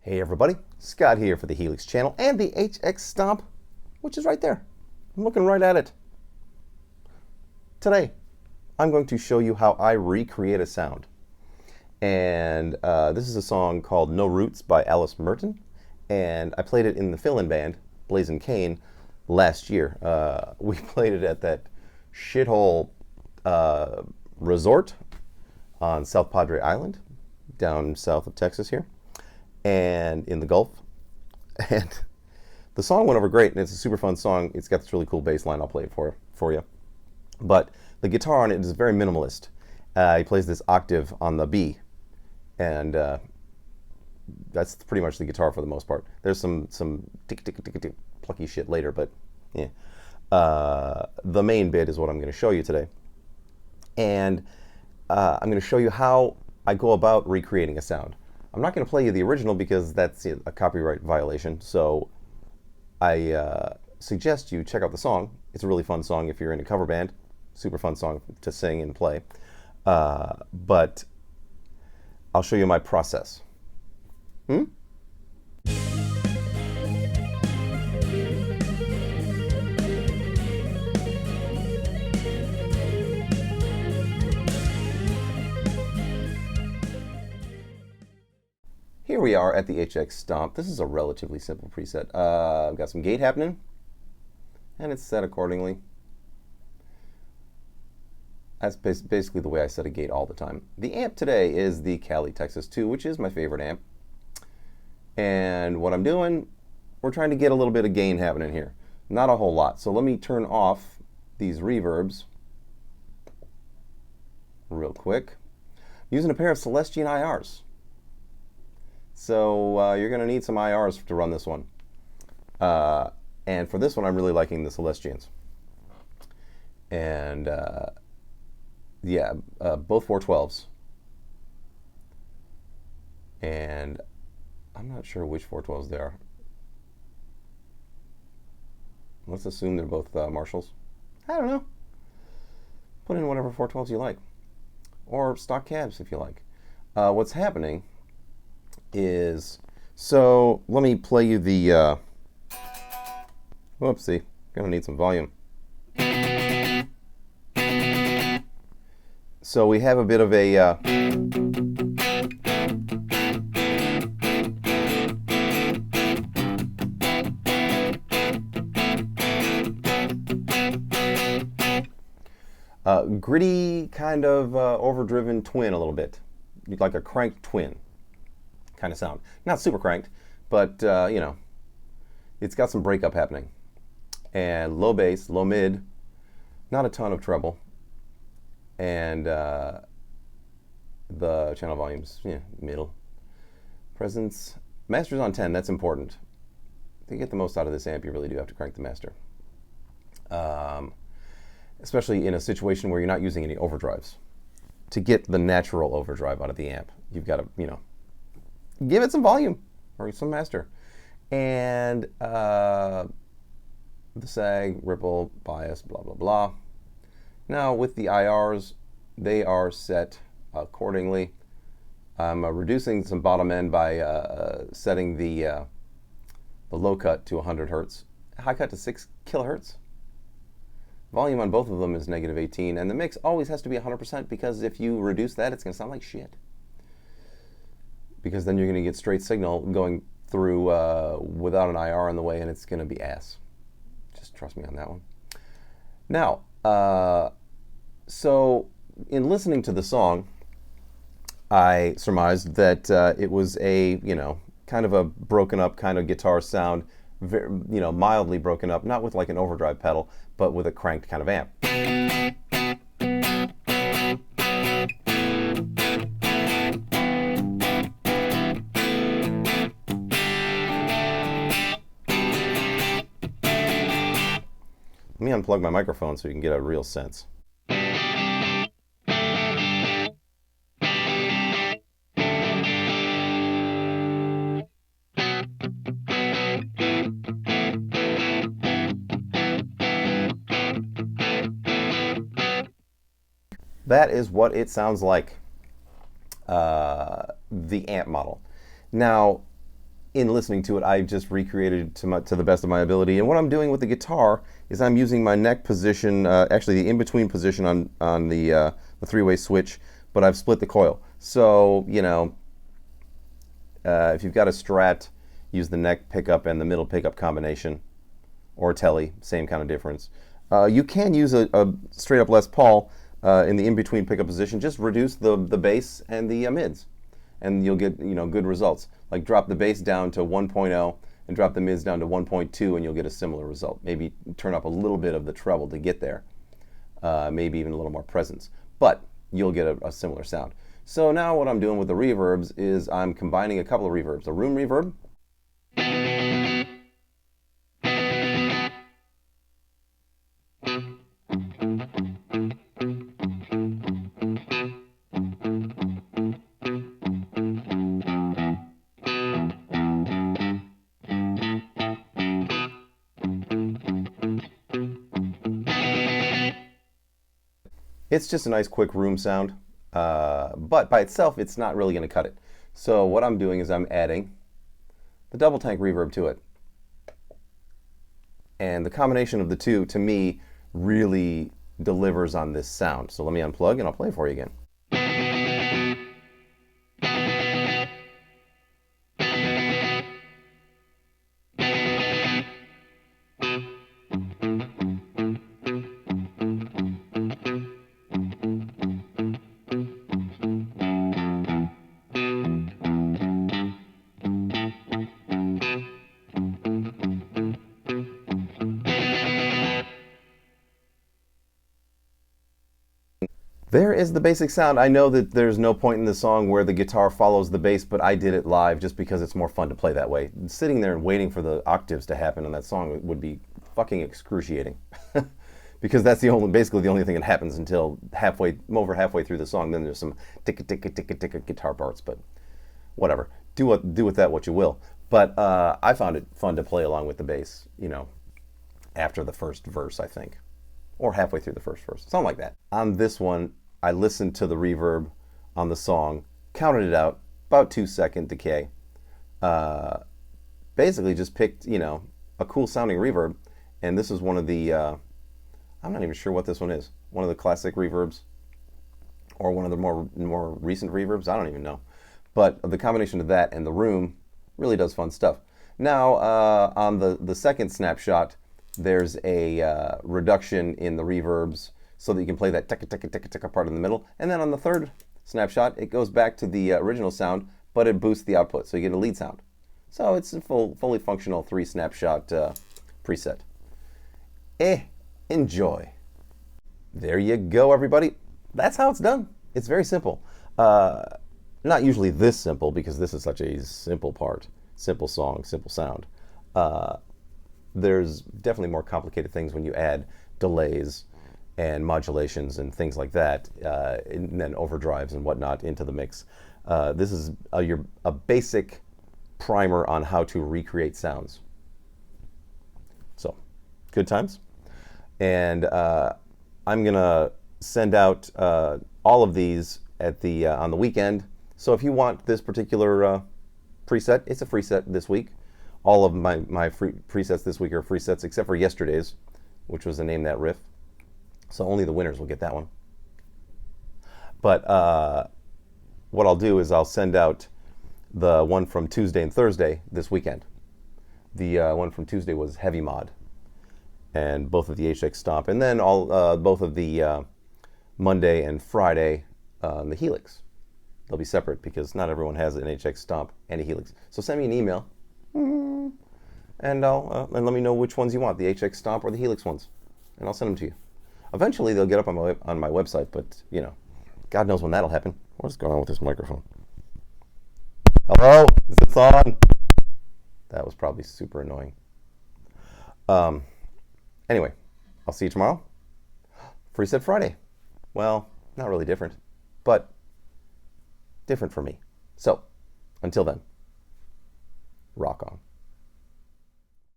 Hey everybody, Scott here for the Helix channel and the HX Stomp, which is right there. I'm looking right at it. Today, I'm going to show you how I recreate a sound. And this is a song called No Roots by Alice Merton. And I played it in the fill-in band, Blazin' Cane, last year. We played it at that shithole resort on South Padre Island, down south of Texas here, and in the Gulf. And the song went over great, and it's a super fun song. It's got this really cool bass line. I'll play it for you. But the guitar on it is very minimalist. He plays this octave on the B, and that's pretty much the guitar for the most part. There's some tick tick tick tick plucky shit later, but yeah. The main bit is what I'm going to show you today, and I'm going to show you how I go about recreating a sound. I'm not going to play you the original because that's a copyright violation, so I suggest you check out the song. It's a really fun song if you're in a cover band. Super fun song to sing and play. But I'll show you my process. Here we are at the HX Stomp. This is a relatively simple preset. I've got some gate happening, and it's set accordingly. That's basically the way I set a gate all the time. The amp today is the Kali Texas 2, which is my favorite amp. And what I'm doing, we're trying to get a little bit of gain happening here. Not a whole lot. So let me turn off these reverbs real quick. I'm using a pair of Celestion IRs. So you're going to need some IRs to run this one. And for this one, I'm really liking the Celestions. And yeah, both 412s. And I'm not sure which 412s they are. Let's assume they're both Marshalls. I don't know. Put in whatever 412s you like. Or stock cabs if you like. What's happening is, so let me play you the, whoopsie, gonna need some volume. So we have a bit of a, gritty kind of overdriven twin a little bit, like a cranked twin kind of sound. Not super cranked, but you know, it's got some breakup happening. And low bass, low mid, not a ton of treble. And the channel volume's middle. Presence, master's on 10, that's important. To get the most out of this amp, you really do have to crank the master. Especially in a situation where you're not using any overdrives. To get the natural overdrive out of the amp, you've got to, give it some volume or some master. And the sag, ripple, bias, blah, blah, blah. Now with the IRs, they are set accordingly. I'm reducing some bottom end by setting the low cut to 100 hertz, high cut to 6 kilohertz. Volume on both of them is negative 18, and the mix always has to be 100% because if you reduce that, it's going to sound like shit. Because then you're going to get straight signal going through without an IR in the way, and it's going to be ass. Just trust me on that one. Now, so in listening to the song, I surmised that it was a, kind of a broken up kind of guitar sound, very, mildly broken up, not with like an overdrive pedal, but with a cranked kind of amp. Let me unplug my microphone so you can get a real sense. That is what it sounds like, the amp model. Now, in listening to it, I just recreated it to the best of my ability. And what I'm doing with the guitar is I'm using my neck position, actually the in-between position on the three-way switch, but I've split the coil. So, you know, if you've got a Strat, use the neck pickup and the middle pickup combination, or a Tele, same kind of difference. You can use a straight-up Les Paul in the in-between pickup position. Just reduce the bass and the mids, and you'll get, you know, good results. Like drop the bass down to 1.0 and drop the mids down to 1.2, and you'll get a similar result. Maybe turn up a little bit of the treble to get there, maybe even a little more presence, but you'll get a similar sound. So now what I'm doing with the reverbs is I'm combining a couple of reverbs. A room reverb, it's just a nice quick room sound, but by itself it's not really going to cut it. So what I'm doing is I'm adding the double tank reverb to it. And the combination of the two, to me, really delivers on this sound. So let me unplug and I'll play it for you again. There is the basic sound. I know that there's no point in the song where the guitar follows the bass, but I did it live just because it's more fun to play that way. Sitting there and waiting for the octaves to happen on that song would be fucking excruciating. Because that's basically the only thing that happens until over halfway through the song. Then there's some ticka ticka ticka ticka guitar parts, but whatever. Do with that what you will. But I found it fun to play along with the bass, you know, after the first verse, I think. Or halfway through the first verse, something like that. On this one, I listened to the reverb on the song, counted it out, about 2-second decay. Basically just picked, you know, a cool sounding reverb, and this is one of the, I'm not even sure what this one is, one of the classic reverbs, or one of the more recent reverbs, I don't even know. But the combination of that and the room really does fun stuff. Now, on the second snapshot, there's a reduction in the reverbs so that you can play that ticka ticka ticka ticka part in the middle. And then on the third snapshot, it goes back to the original sound, but it boosts the output, so you get a lead sound. So it's a fully functional 3-snapshot preset. Enjoy. There you go, everybody. That's how it's done. It's very simple. Not usually this simple, because this is such a simple part, simple song, simple sound. There's definitely more complicated things when you add delays and modulations and things like that, and then overdrives and whatnot into the mix. This is a basic primer on how to recreate sounds. So, good times. And I'm gonna send out all of these at on the weekend. So if you want this particular preset, it's a free set this week. All of my free presets this week are free sets, except for yesterday's, which was the Name That Riff. So only the winners will get that one. But what I'll do is I'll send out the one from Tuesday and Thursday this weekend. The one from Tuesday was Heavy Mod, and both of the HX Stomp, and then both of the Monday and Friday the Helix. They'll be separate because not everyone has an HX Stomp and a Helix. So send me an email, and and let me know which ones you want, the HX Stomp or the Helix ones, and I'll send them to you. Eventually they'll get up on my website, but you know, God knows when that'll happen. What's going on with this microphone? Hello, is this on? That was probably super annoying. Anyway, I'll see you tomorrow. Free Set Friday. Well, not really different, but different for me. So, until then, rock on.